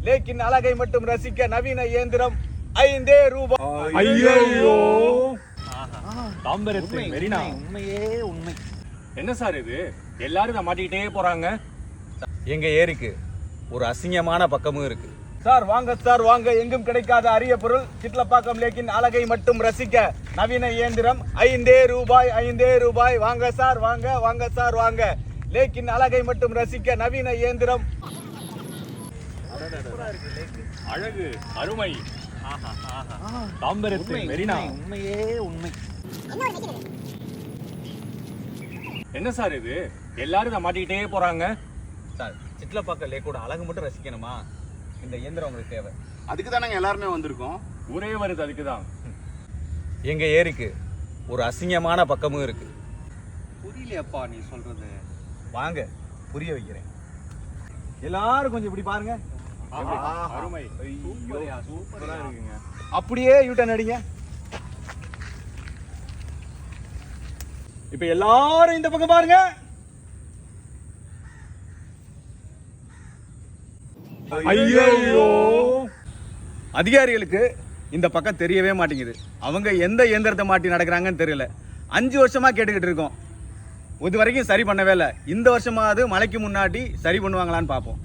லேக்கின் அழகை மட்டும் ரசிக்க நவீன இயந்திரம் 5 ரூபாய். ஐயோ தாம்பரத்து மெரினா. உண்மையே உண்மை. என்ன சார் இது, எல்லாரும் இதை மாட்டிக்கிட்டே போறாங்க. எங்க ஏரிக்கு ஒரு அசிங்கமான பக்கமும் இருக்கு. சார் வாங்க சார் வாங்க, எங்கும் கிடைக்காத அரிய பொருள் சிட்லப்பாக்கம் லேக்கின் அழகை மட்டும் ரசிக்க நவீன இயந்திரம் 5 ரூபாய். 5 ரூபாய். வாங்க சார் வாங்க, வாங்க சார் வாங்க, லேக்கின் அழகை மட்டும் ரசிக்க நவீன இயந்திரம். அழகு அருமை. தாம்பரத்து மெரினா. உண்மையே உண்மை. என்ன சார் இது, எல்லாரும் இதை மாட்டிக்கிட்டே போறாங்க. சார் சிட்லப்பாக்கம் லேக்கோட அழகு மட்டும் ரசிக்கணுமா, இந்த இயந்திரம் உங்களுக்கு தேவை. அதுக்கு தானங்க எல்லாருமே வந்திருக்கோம். ஊரே வருது அதுக்குதான். எங்க ஏரிக்கு ஒரு அசிங்கமான பக்கமும் இருக்கு. புரியலையப்பா நீ சொல்றது. வாங்க புரிய வைக்கிறேன். எல்லாரும் கொஞ்சம் இப்படி பாருங்க. அருமை. சூப்பரா இருக்குங்க. அப்படியே யூட்டன் அடிங்க. இப்ப எல்லாரும் இந்த பக்கம் பாருங்க. ஐயோ அதிகாரிகளுக்கு இந்த பக்கம் தெரியவே மாட்டேங்குது. அவங்க எந்த இயந்திரத்தை மாட்டி நடக்கிறாங்கன்னு தெரியல. 5 வருஷமா கேட்டுக்கிட்டு இருக்கோம், இது வரைக்கும் சரி பண்ணவே இல்லை. இந்த வருஷமாவது மழைக்கு முன்னாடி சரி பண்ணுவாங்களான்னு பார்ப்போம்.